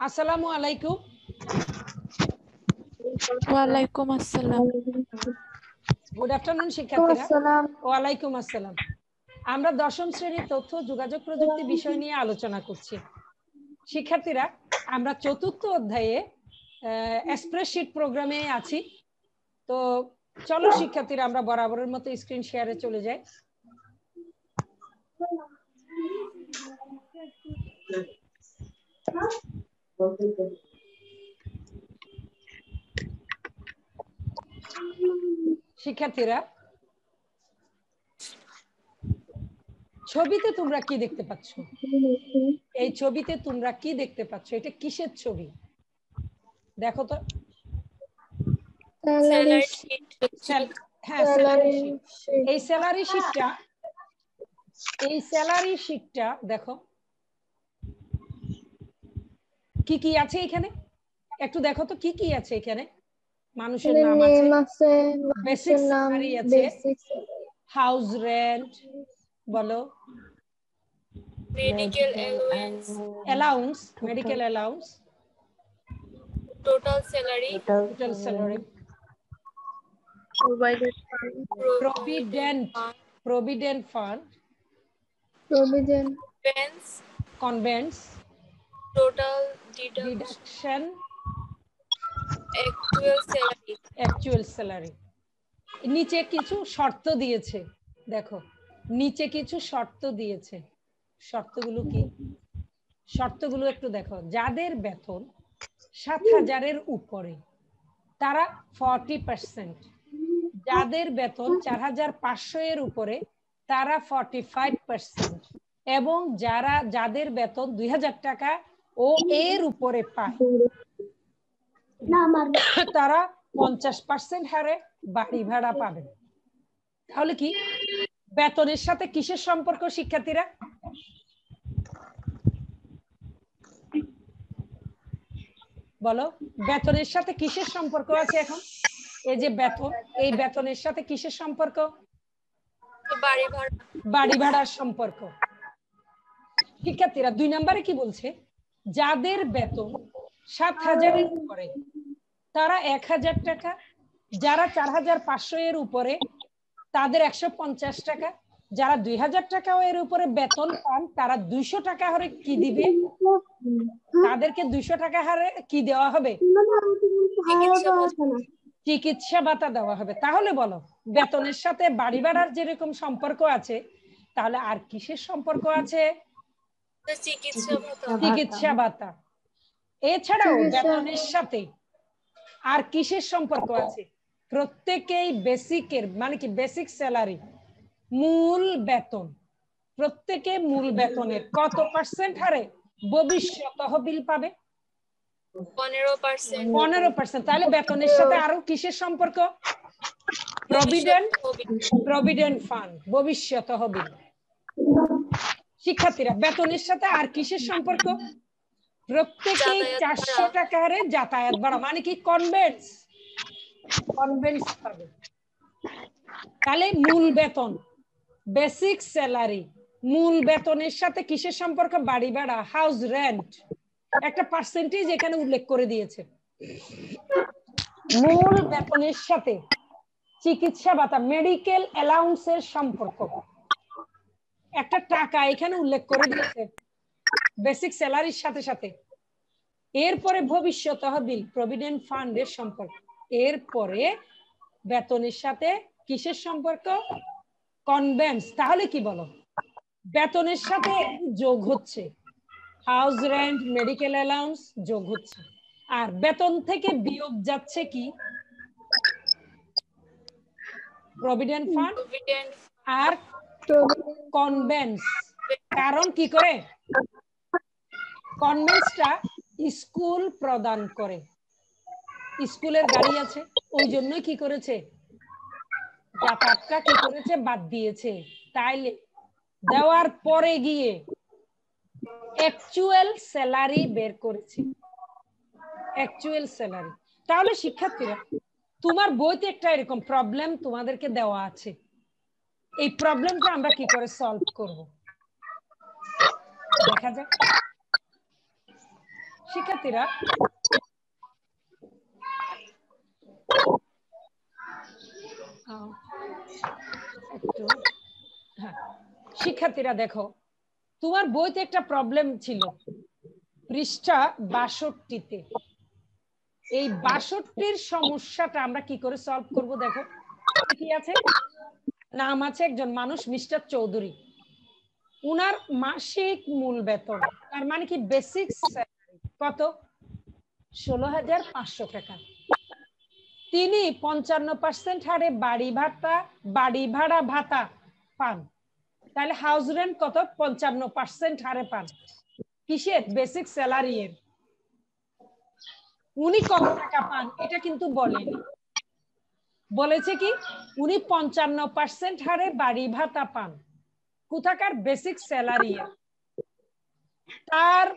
আসসালামু আলাইকুম। ওয়ালাইকুম আসসালাম। গুড আফটারনুন শিক্ষার্থীরা। ওয়ালাইকুম আসসালাম। আমরা দশম শ্রেণীর তথ্য যোগাযোগ প্রযুক্তি বিষয় নিয়ে আলোচনা করছি। শিক্ষার্থীরা, আমরা চতুর্থ অধ্যায়ে স্প্রেডশিট প্রোগ্রামে আছি। তো চলো শিক্ষার্থীরা, আমরা বরাবরের মতো স্ক্রিন শেয়ারে চলে যাই। শিক্ষার্থীরা, ছবিতে তোমরা কি দেখতে পাচ্ছ? এই ছবিতে তোমরা কি দেখতে পাচ্ছ? এটা কিসের ছবি দেখো তো? হ্যাঁ, স্যালারি শিট। এই স্যালারি শিটটা দেখো কি কি আছে এখানে, একটু দেখো তো কি কি আছে এখানে। মানুষের নাম আছে, বেসিক স্যালারি আছে, হাউস রেন্ট, বলো, medical allowance, medical allowance, total salary, provident fund, convents, total deduction, actual salary. নিচে কিছু শর্ত দিয়েছে, দেখো নিচে কিছু শর্ত দিয়েছে। শর্তগুলো কি? শর্তগুলো একটু দেখো। যাদের বেতন ৭,০০০-এর উপরে তারা 40%, যাদের বেতন ৪,৫০০-এর উপরে তারা 45%, এবং যাদের বেতন ২,০০০ টাকা ও এর উপরে পায় তারা 50% হারে বাড়ি ভাড়া পাবে। তাহলে কি বেতনের সাথে কিসের সম্পর্ক শিক্ষার্থীরা? বলো, বেতনের সাথে কিসের সম্পর্ক আছে এখন? এই যে বেতন, এই বেতনের সাথে কিসের সম্পর্ক? বাড়ি ভাড়ার সম্পর্ক। শিক্ষার্থীরা, ২ নম্বরে কি বলছে? যাদের বেতন ৭,০০০-এর উপরে তারা ১,০০০ টাকা, যারা ৪,৫০০-এর উপরে তাদের ১৫০ টাকা, যারা ২,০০০ টাকা এর উপরে বেতন পান তারা ২০০ টাকা হারে কি দিবে? তাদেরকে ২০০ টাকা হারে কি দেওয়া হবে? চিকিৎসা ভাতা দেওয়া হবে। তাহলে বলো, বেতনের সাথে বাড়ি ভাড়ার যেরকম সম্পর্ক আছে, তাহলে আর কিসের সম্পর্ক আছে? চিকিৎসা ভাতা। এছাড়াও বেতনের সাথে আর কিসের সম্পর্ক আছে? প্রত্যেকেই বেসিকের, মানে কি বেসিক স্যালারি, মূল বেতন, প্রত্যেকে মূল বেতনের কত পার্সেন্ট হারে ভবিষ্যৎ তহবিল পাবে? 15%। তাহলে বেতনের সাথে আরো কিসের সম্পর্ক? প্রভিডেন্ট ফান্ড, ভবিষ্যৎ তহবিল। শিক্ষার্থীরা, বেতনের সাথে আর কিসের সম্পর্ক? প্রত্যেকেই 400 টাকা হারে যাতায়াত ভাড়া, মানে কি কনভেন্টস পাবে। তাহলে মূল বেতন, বেসিক স্যালারি, মূল বেতনের সাথে কিসের সম্পর্ক? বাড়ি ভাড়া, হাউস রেন্ট, একটা পার্সেন্টেজ এখানে উল্লেখ করে দিয়েছে। মূল বেতনের সাথে চিকিৎসা ভাতা, মেডিকেল অ্যালাউন্সের সম্পর্ক, একটা টাকা এখানে উল্লেখ করে দিয়েছে বেসিক স্যালারির সাথে সাথে। এরপরে ভবিষ্যৎ তহবিল, প্রভিডেন্ট ফান্ডের সম্পর্ক। এরপরে বেতনের সাথে কিসের সম্পর্ক? কনভেন্টস। তাহলে কি বলো, বেতনের সাথে যোগ হচ্ছে হাউস রেন্ট, মেডিকেল অ্যালাউন্স যোগ হচ্ছে, আর বেতন থেকে বিয়োগ যাচ্ছে কি? প্রভিডেন্ট ফান্ড আর কনভেন্টস। কারণ কি করে? কনভেন্টসটা স্কুল প্রদান করে, স্কুলের গাড়ি আছে, ওই জন্যই কি করেছে? যাতায়াতটা কি করেছে? বাদ দিয়েছে। তাইলে দেওয়ার পরে গিয়ে অ্যাকচুয়াল স্যালারি বের করেছে, অ্যাকচুয়াল স্যালারি। তাহলে শিক্ষার্থীরা, তোমার বইতে একটা এরকম প্রবলেম তোমাদেরকে দেওয়া আছে। এই প্রবলেমটা আমরা কি করে সলভ করব দেখা যাক। শিক্ষার্থীরা শিক্ষার্থীরা দেখো, তোমার বইতে একটা প্রবলেম ছিল পৃষ্ঠা ৬২-তে। এই ৬২-র সমস্যাটা আমরা কি করে সলভ করব? দেখো কি আছে, নাম আছে একজন মানুষ মিস্টার চৌধুরী, উনার মাসিক মূল বেতন, তার মানে কি বেসিক স্যালারি কত? ১৬,৫০০ টাকা। তিনি ৫৫% হারে বাড়ি ভাড়া ভাতা পান। তাহলে হাউস রেন্ট কত? ৫৫% হারে পান। কিসের? বেসিক স্যালারি এর। উনি কত টাকা পান এটা কিন্তু বলেনি, বলেছে কি উনি ৫৫% হারে বাড়ি ভাতা পান। কোথাকার? বেসিক স্যালারি এর। তার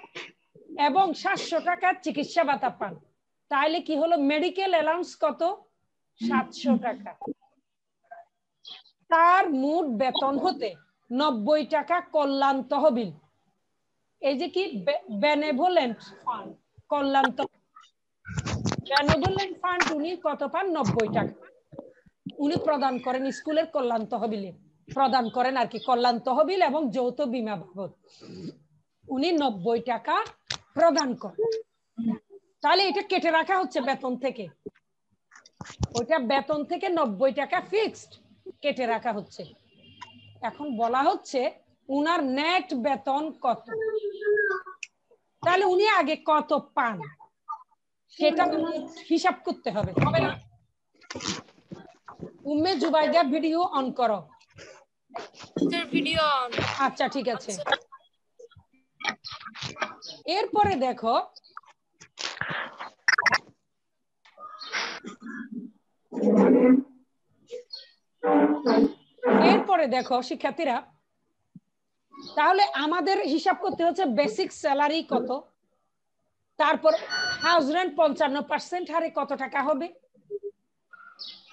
এবং ৭০০ টাকার চিকিৎসা ভাতা পান। তাহলে কি হলো? মেডিকেল অ্যালাউন্স কত? ৭০০ টাকা। তার মোট বেতন হতে ৯০ টাকা কল্যাণ তহবিল, এই যে কি বেনেভোলেন্ট ফান্ড, কল্যাণ বেনেভোলেন্ট ফান্ড উনি কত পান? ৯০ টাকা উনি প্রদান করেন স্কুলের কল্যাণ তহবিলে, প্রদান করেন আর কি, কল্যাণ তহবিল এবং যৌথ বীমা বাবদ উনি ৯০ টাকা প্রদান করেন। তাহলে এটা কেটে রাখা হচ্ছে বেতন থেকে, ওইটা বেতন থেকে ৯০ টাকা ফিক্সড কেটে রাখা হচ্ছে। এখন বলা হচ্ছে উনার নেট বেতন কত। তাহলে উনি আগে কত পান সেটা হিসাব করতে হবে, হবে না? উম্মে জুবাইদা ভিডিও অন করো। Video on. আচ্ছা ঠিক আছে। এরপরে দেখো, শিক্ষার্থীরা, তাহলে আমাদের হিসাব করতে হচ্ছে বেসিক স্যালারি কত, তারপর হাউস রেন্ট ৫৫% হারে কত টাকা হবে,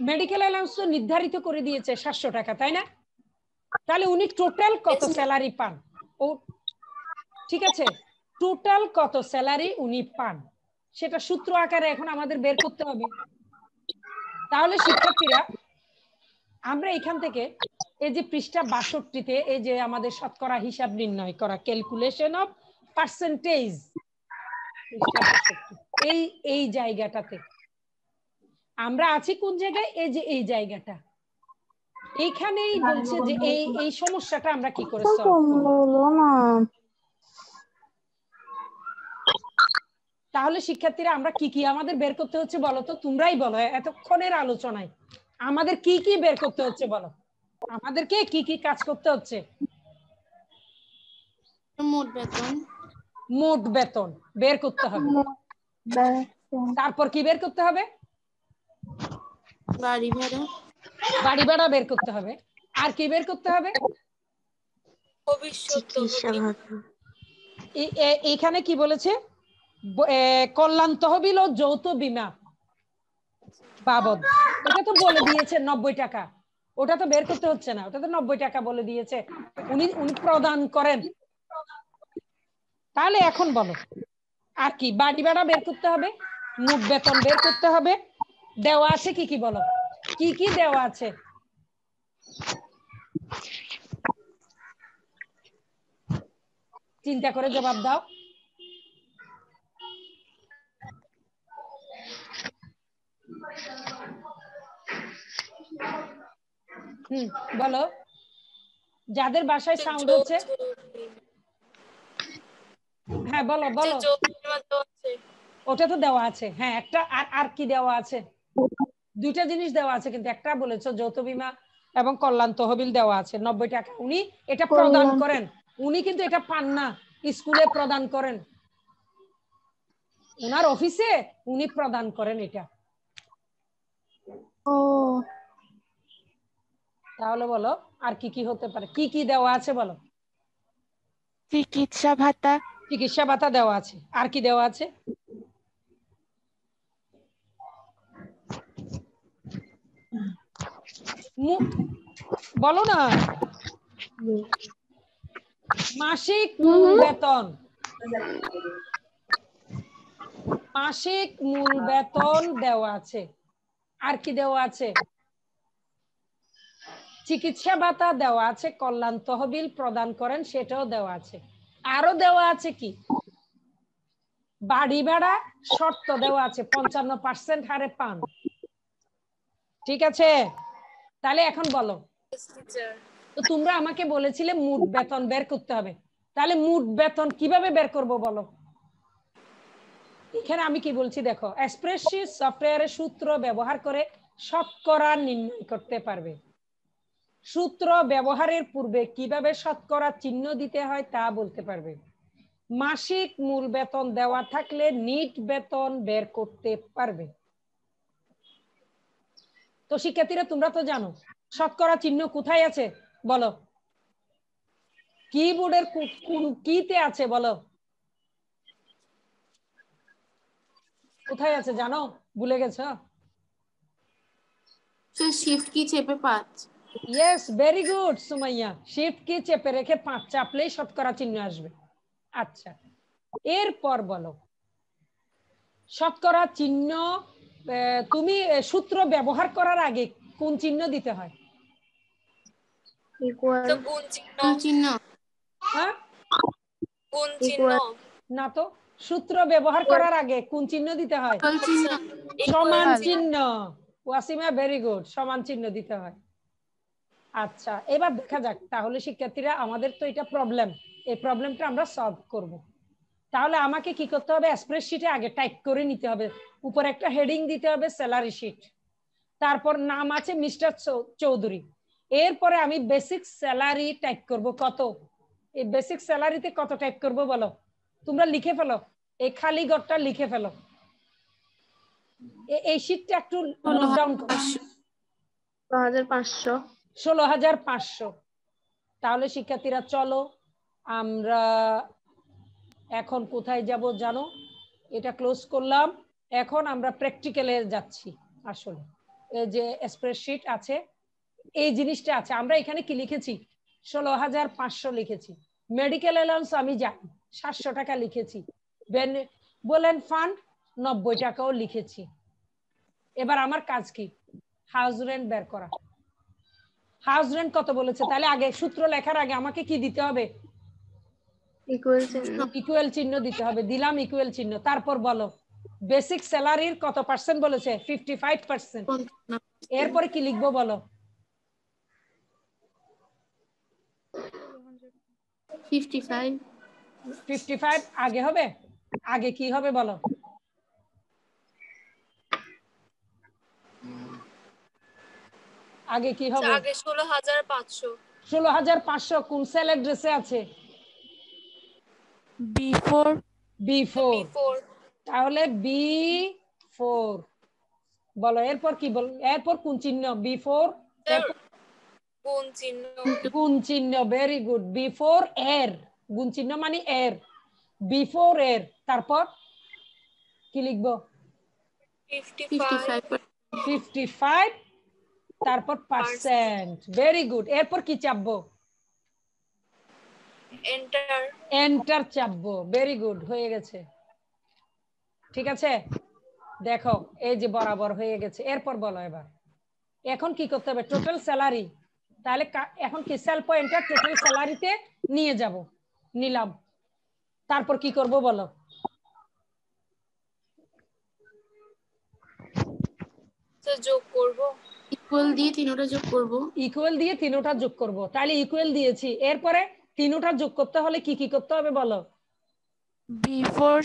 মেডিকেল অ্যালাউন্স তো নির্ধারিত করে দিয়েছে ৭০০ টাকা, তাই না? তাহলে উনি টোটাল কত স্যালারি পান, ও ঠিক আছে, টোটাল কত স্যালারি উনি পান সেটা সূত্র আকারে এখন আমাদের বের করতে হবে। তাহলে শিক্ষার্থীরা আমরা এখান থেকে এই যে পৃষ্ঠা ৬২-তে এই যে আমাদের শতকরা হিসাব নির্ণয় করা, ক্যালকুলেশন অফ পার্সেন্টেজ, এই জায়গাটাতে আমরা আছি কোন জায়গায়? এই যে এই জায়গাটা, এইখানেই বলছে যে এই সমস্যাটা আমরা কি করে সলভ করব। তাহলে শিক্ষার্থীরা আমরা কি কি আমাদের বের করতে হচ্ছে বলো তো, তোমরাই বলো এতক্ষণের আলোচনায় আমাদের কি কি বের করতে হচ্ছে বলো, আমাদেরকে কি কি কাজ করতে হচ্ছে? মোট বেতন বের করতে হবে, তারপর কি বের করতে হবে? বাড়ি ভাড়া বের করতে হবে। আর কি বের করতে হবে? এইখানে কি বলেছে? কল্যাণ তহবিল ও যৌথ বীমা বাবদ, এটা তো বলে দিয়েছে ৯০ টাকা, ওটা তো বের করতে হচ্ছে না, ওটা তো ৯০ টাকা বলে দিয়েছে উনি প্রদান করেন। তাহলে এখন বলো আর কি? বাড়ি ভাড়া বের করতে হবে, মোট বেতন বের করতে হবে, দেওয়া আছে কি কি বলো, কি কি দেওয়া আছে? চিন্তা করে জবাব দাও। বলো, যাদের বাসায় সাউন্ড হচ্ছে, হ্যাঁ বলো বলো। ওটা তো দেওয়া আছে, হ্যাঁ একটা, আর কি দেওয়া আছে? দুইটা জিনিস দেওয়া আছে, কিন্তু একটা বলেছো যৌথ বীমা এবং কল্যাণ তহবিল দেওয়া আছে ৯০ টাকা উনি এটা প্রদান করেন, উনি কিন্তু এটা পান না, স্কুলে প্রদান করেন, উনার অফিসে উনি প্রদান করেন এটা। তাহলে বলো আর কি কি হতে পারে, কি কি দেওয়া আছে বলো? চিকিৎসা ভাতা, চিকিৎসা ভাতা দেওয়া আছে। আর কি দেওয়া আছে? বলো না। মাসিক মূল বেতন, মাসিক মূল বেতন দেওয়া আছে, আর কি দেওয়া আছে? চিকিৎসা ভাতা দেওয়া আছে, কল্যাণ তহবিল প্রদান করেন সেটাও দেওয়া আছে। আরো দেওয়া আছে কি? বাড়ি ভাড়া শর্ত দেওয়া আছে, 55% হারে পান। ঠিক আছে, তাহলে এখন বলো। তো তোমরা আমাকে বলেছিলে মোট বেতন বের করতে হবে, তাহলে মোট বেতন কিভাবে বের করব বলো? এখানে আমি কি বলছি দেখো, স্প্রেডশিট সফটওয়্যারের সূত্র ব্যবহার করে শতকরা নির্ণয় করতে পারবে। সূত্র ব্যবহারের পূর্বে কিভাবে শতকরা চিহ্ন দিতে হয় তা বলতে পারবে। মাসিক মূল বেতন দেওয়া থাকলে নিট বেতন বের করতে পারবে। তো শিক্ষার্থীরা তোমরা তো জানো শতকরা চিহ্ন কোথায় আছে বলো? কিবোর্ডের কোন কিতে আছে বলো? কোথায় আছে জানো? ভুলে গেছো? শিফট কি চেপে 5। Yes, very good Sumaiya, shift কি চেপে রেখে 5 চাপলেই শতকরা চিহ্ন আসবে। আচ্ছা, এরপর বলো শতকরা চিহ্ন তুমি সূত্র ব্যবহার করার আগে কোন চিহ্ন দিতে হয়? তো গুণ চিহ্ন। হ্যাঁ, গুণ চিহ্ন না তো, সূত্র ব্যবহার করার আগে কোন চিহ্ন দিতে হয়? সমান চিহ্ন। ওয়াসিমা, ভেরি গুড, সমান চিহ্ন দিতে হয়। আচ্ছা, এবার দেখা যাক তাহলে শিক্ষার্থীরা, আমাদের তো এটা প্রবলেম, এই প্রবলেমটা আমরা সলভ করব। তাহলে আমাকে কি করতে হবে? স্প্রেডশিটে আগে টাইপ করে নিতে হবে, উপরে একটা হেডিং দিতে হবে স্যালারি শিট, তারপর নাম আছে মিস্টার চৌধুরী, এরপরে আমি বেসিক স্যালারি টাইপ করব। কত? এই বেসিক স্যালারিতে কত টাইপ করব বলো? তোমরা লিখে ফেলো, এই খালি ঘরটা লিখে ফেলো, এই শীটটা একটু নোট ডাউন করো। 16,500। 16,500। তাহলে শিক্ষার্থীরা চলো আমরা এখন কোথায় যাব জানো? এটা ক্লোজ করলাম, এখন আমরা প্র্যাকটিক্যালে যাচ্ছি। আসলে এই যে স্প্রেডশিট আছে, এই জিনিসটা আছে, আমরা এখানে কি লিখেছি? 16,500 লিখেছি। মেডিকেল অ্যালাউন্স আমি জানি 700 টাকা লিখেছি। বলেন ফান্ড 90 টাকাও লিখেছি। এবার আমার কাজ কি? হাউস রেন্ট বের করা। হাউস রেন্ট কত বলেছে? তাহলে আগে সূত্র লেখার আগে আমাকে কি দিতে হবে? ইকুয়াল চিহ্ন দিতে হবে। দিলাম ইকুয়াল চিহ্ন। তারপর বলো বেসিক স্যালারির কত পার্সেন্ট বলেছে? 55%। এরপরে কি লিখবো বলো? 55 আগে হবে? আগে কি হবে বলো? আগে কি হবে? আগে 16,500। 16,500 কোন সেল অ্যাড্রেসে আছে? B4। তাহলে B4 বলো। এরপর কি বল? এরপর কোন চিহ্ন? B4 গুণ চিহ্ন। গুণ চিহ্ন, ভেরি গুড। B4 এর গুণ চিহ্ন মানে এর, B4 এর। তারপর কি লিখবো? 55, তারপর পার্সেন্ট, ভেরি গুড। এরপর কি চাপবো? এন্টার চাপবো, ভেরি গুড, হয়ে গেছে। ঠিক আছে, দেখো এই যে বরাবর হয়ে গেছে। এরপর বলো এবার এখন কি করতে হবে? Total salary. তাহলে এখন কি সেল পয়েন্টটা টোটাল স্যালারিতে নিয়ে যাব, নিলাম। তারপর কি করব বলো? যোগ করব, ইকুয়াল দিয়ে তিনোটা যোগ করব। ইকুয়াল দিয়ে তিনোটা যোগ করব। তাহলে ইকুয়াল দিয়েছি, এরপরে তিনোটা যোগ করতে হলে কি কি করতে হবে বলো? B4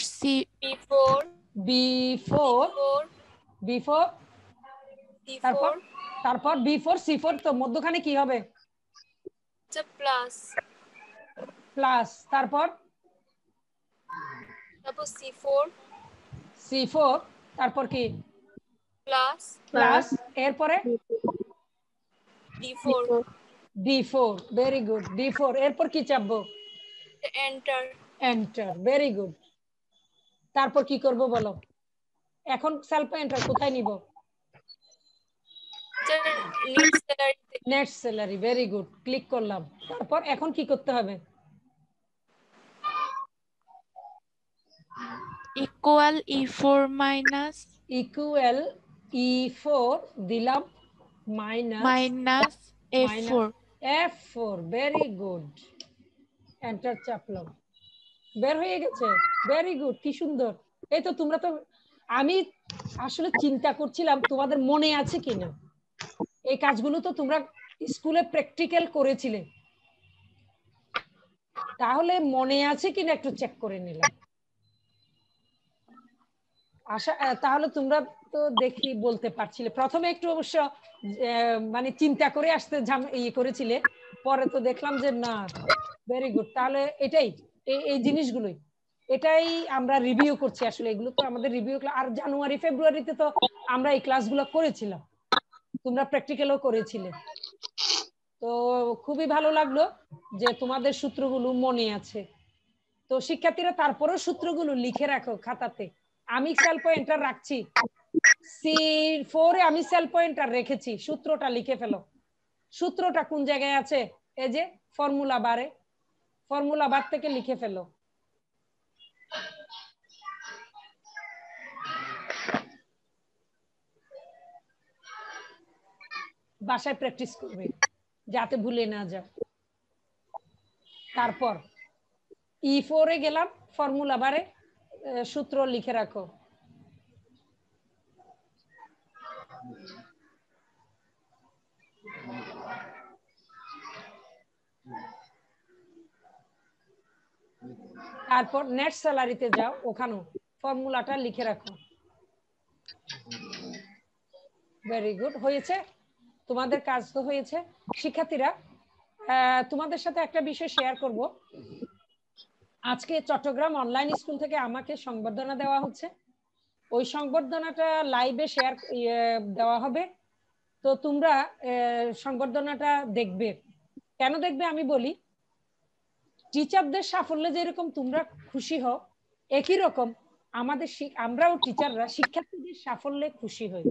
তারপর B4 C4, তো মধ্যখানে কি হবে? প্লাস, তারপর C4, তারপর কি? প্লাস, এরপরে D4, ভেরি গুড, D4। এরপর কি চাপবো? Enter, very good. তারপর কি করব বলো? এখন সেল পয়েন্টার কোথায় নিব? Net salary, very good, click করলাম। তারপর এখন কি করতে হবে? Equal E4 minus equal E4 দিলাম minus F4 F4 very good enter চাপলাম বের হয়ে গেছে ভেরি গুড কি সুন্দর এই তো তোমরা তো আমি আসলে চিন্তা করছিলাম তোমাদের মনে আছে কিনা এই কাজগুলো তো তোমরা স্কুলে প্র্যাকটিক্যাল করেছিলে তাহলে মনে আছে কিনা একটু চেক করে নিলাম আশা তাহলে তোমরা তো দেখি বলতে পারছিলে প্রথমে একটু অবশ্য মানে চিন্তা করে আসতে ইয়ে করেছিলে পরে তো দেখলাম যে না ভেরি গুড তাহলে এটাই এই জিনিসগুলোই এটাই আমরা রিভিউ করছি আসলে এগুলো তো আমাদের রিভিউ আর জানুয়ারি ফেব্রুয়ারিতে তো আমরা এই ক্লাসগুলো করেছিলাম তোমরা প্র্যাকটিক্যালও করেছিলে তো খুবই ভালো লাগলো যে তোমাদের সূত্রগুলো মনে আছে তো শিক্ষার্থীরা তারপরেও সূত্রগুলো লিখে রাখো খাতাতে আমি সেল পয়েন্টার রাখছি C4 এ আমি সেল পয়েন্টার রেখেছি সূত্রটা লিখে ফেলো সূত্রটা কোন জায়গায় আছে এই যে ফর্মুলা বারে ফর্মুলা বার থেকে লিখে ফেলো বাসায় প্র্যাকটিস করবে যাতে ভুলে না যাও তারপর E4 এ গেলাম ফর্মুলা বারে সূত্র লিখে রাখো তারপর নেট স্যালারিতে যাও ওখানে ফর্মুলাটা লিখে রাখো ভেরি গুড হয়েছে তোমাদের কাজ তো হয়েছে শিক্ষার্থীরা তোমাদের সাথে একটা বিষয় শেয়ার করব আজকে চট্টগ্রাম অনলাইন স্কুল থেকে আমাকে সংবর্ধনা দেওয়া হচ্ছে ওই সংবর্ধনাটা লাইভে শেয়ার দেওয়া হবে তো তোমরা সংবর্ধনাটা দেখবে কেন দেখবে আমি বলি টিচারদের সাফল্যে যেরকম তোমরা খুশি হও একই রকম আমাদের আমরাও টিচাররা শিক্ষার্থীদের সাফল্যে খুশি হই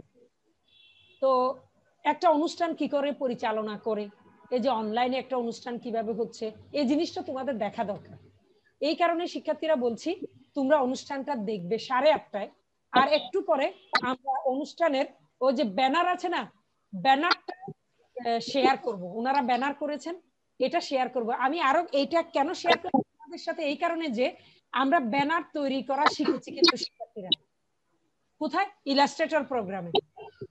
তো একটা অনুষ্ঠান কি করে পরিচালনা করে এই যে অনলাইনে একটা অনুষ্ঠান কিভাবে হচ্ছে এই জিনিসটা তোমাদের দেখা দরকার এই কারণে শিক্ষার্থীরা বলছি তোমরা অনুষ্ঠানটা দেখবে 8:30টায় আর একটু পরে আমরা অনুষ্ঠানের ওই যে ব্যানার আছে না ব্যানারটা শেয়ার করব ওনারা ব্যানার করেছেন এটা শেয়ার করব আমি আরো এটা কেন শেয়ার করব তোমাদের সাথে এই কারণে যে আমরা ব্যানার তৈরি করা শিখেছি কিন্তু শিক্ষার্থীরা কোথায় ইলাস্ট্রেটর প্রোগ্রামে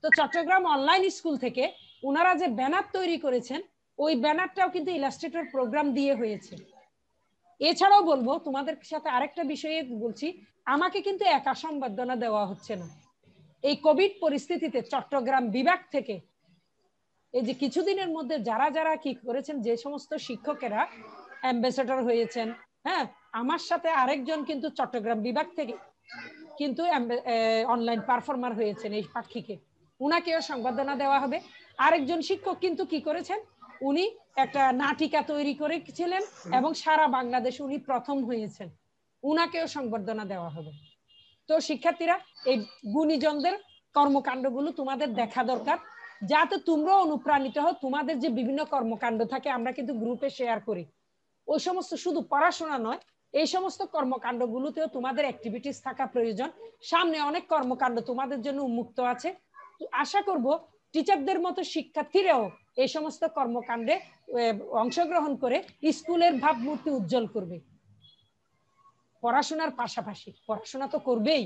তো চট্টগ্রাম অনলাইন স্কুল থেকে ওনারা যে ব্যানার তৈরি করেছেন ওই ব্যানারটাও কিন্তু ইলাস্ট্রেটর প্রোগ্রাম দিয়ে হয়েছে এছাড়াও বলবো তোমাদের সাথে আরেকটা বিষয়ে বলছি আমাকে কিন্তু একা সংবর্ধনা দেওয়া হচ্ছে না এই কোভিড পরিস্থিতিতে চট্টগ্রাম বিভাগ থেকে এই যে কিছুদিনের মধ্যে যারা যারা কি করেছেন যে সমস্ত শিক্ষকেরা অ্যাম্বাসেডর হয়েছেন হ্যাঁ আমার সাথে আরেকজন কিন্তু চট্টগ্রাম বিভাগ থেকে কিন্তু অনলাইন পারফর্মার হয়েছেন এই পাক্ষিকে উনাকেও সংবর্ধনা দেওয়া হবে আরেকজন শিক্ষক কিন্তু কি করেছেন উনি একটা নাটিকা তৈরি করেছিলেন এবং সারা বাংলাদেশে উনি প্রথম হয়েছেন উনাকেও সংবর্ধনা দেওয়া হবে তো শিক্ষার্থীরা এই গুণীজনদের কর্মকাণ্ডগুলো তোমাদের দেখা দরকার যাতে তোমরাও অনুপ্রাণিত হও তোমাদের যে বিভিন্ন কর্মকাণ্ড থাকে আমরা কিন্তু গ্রুপে শেয়ার করি ওই সমস্ত শুধু পড়াশোনা নয় এই সমস্ত কর্মকাণ্ডগুলোতেও তোমাদের অ্যাক্টিভিটিস থাকা প্রয়োজন সামনে অনেক কর্মকাণ্ড তোমাদের জন্য উন্মুক্ত আছে আশা করব টিচারদের মতো শিক্ষার্থীরাও এই সমস্ত কর্মকাণ্ডে অংশগ্রহণ করে স্কুলের ভাবমূর্তি উজ্জ্বল করবে পড়াশোনার পাশাপাশি পড়াশোনা তো করবেই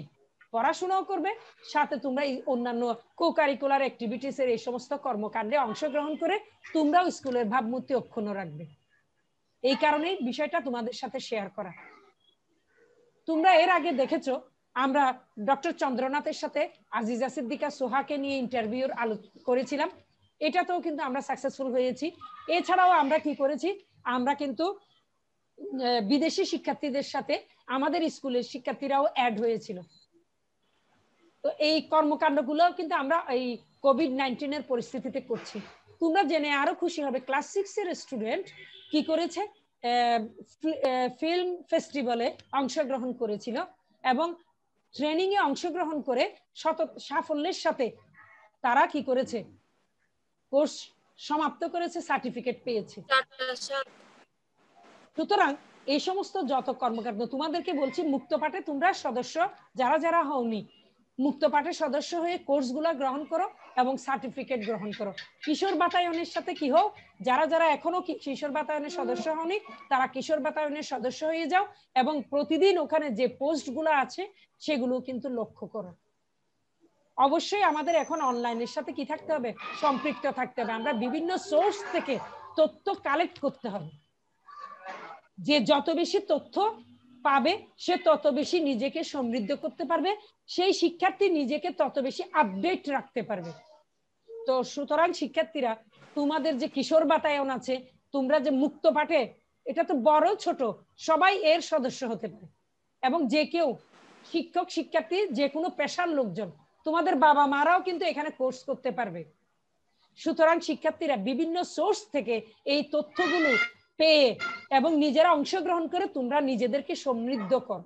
পড়াশোনাও করবে সাথে তোমরা অন্যান্য কো-কারিকুলার অ্যাক্টিভিটিস এর এই সমস্ত কর্মকাণ্ডে অংশগ্রহণ করে তোমরাও স্কুলের ভাবমূর্তি অক্ষুণ্ণ রাখবে এই কারণেই বিষয়টা তোমাদের সাথে শেয়ার করা তোমরা এর আগে দেখেছো আমরা ডক্টর চন্দ্রনাথের সাথে আজিজা সিদ্দিকা সোহাকে নিয়ে ইন্টারভিউ করেছিলাম এটাতেও কিন্তু আমরা সাকসেসফুল হয়েছি এছাড়াও আমরা কি করেছি আমরা কিন্তু বিদেশি শিক্ষার্থীদের সাথে আমাদের স্কুলের শিক্ষার্থীরাও অ্যাড হয়েছিল তো এই কর্মকাণ্ডগুলো কিন্তু আমরা এই কোভিড-19 এর পরিস্থিতিতে করছি তোমরা জেনে আরো খুশি হবে ক্লাস 6 এর স্টুডেন্ট কি করেছে ফিল্ম ফেস্টিভ্যালে অংশগ্রহণ করেছিল এবং ট্রেনিং এ অংশগ্রহণ করে সাফল্যের সাথে তারা কি করেছে কোর্স সমাপ্ত করেছে সার্টিফিকেট পেয়েছে সুতরাং এই সমস্ত যত কর্মকাণ্ড তোমাদেরকে বলছি, মুক্ত পাঠে তোমরা সদস্য যারা যারা হওনি, মুক্ত পাঠের সদস্য হয়ে কোর্সগুলো গ্রহণ করো এবং সার্টিফিকেট গ্রহণ করো। কিশোর বাতায়নের সাথে কি হোক, যারা যারা এখনো কিশোর বাতায়নের সদস্য হওনি তারা কিশোর বাতায়নের সদস্য হয়ে যাও এবং প্রতিদিন ওখানে যে পোস্টগুলো আছে সেগুলো কিন্তু লক্ষ্য করো। অবশ্যই আমাদের এখন অনলাইনের সাথে কি থাকতে হবে, সম্পৃক্ত থাকতে হবে। আমরা বিভিন্ন সোর্স থেকে তথ্য কালেক্ট করতে হবে। যে যত বেশি তথ্য পাবে সে তত বেশি নিজেকে সমৃদ্ধ করতে পারবে, সেই শিক্ষার্থী নিজেকে তত বেশি আপডেট রাখতে পারবে। তো সুতরাং শিক্ষার্থীরা, তোমাদের যে কিশোর বাতায়ন আছে, তোমরা যে মুক্ত পাঠে, এটা তো বড় ছোট সবাই এর সদস্য হতে পারে এবং যে কেউ, শিক্ষক শিক্ষার্থী যে কোনো পেশার লোকজন, তোমাদের বাবা মারাও কিন্তু এখানে কোর্স করতে পারবে। সুতরাং শিক্ষার্থীরা বিভিন্ন সোর্স থেকে এই তথ্যগুলো পেয়ে এবং নিজেরা অংশগ্রহণ করে তোমরা নিজেদেরকে সমৃদ্ধ কর,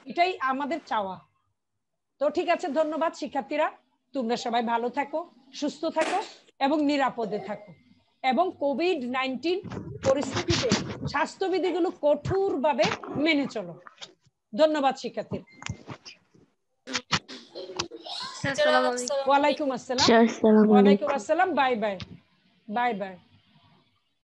এটাই আমাদের চাওয়া। তো ঠিক আছে, ধন্যবাদ শিক্ষার্থীরা। তোমরা সবাই ভালো থাকো, সুস্থ থাকো এবং নিরাপদে থাকো এবং কোভিড-19 পরিস্থিতিতে স্বাস্থ্যবিধিগুলো কঠোরভাবে মেনে চলো। ধন্যবাদ শিক্ষার্থীরা। ওয়ালাইকুম আসসালাম। ওয়ালাইকুম আসসালাম। Bye bye. Bye bye.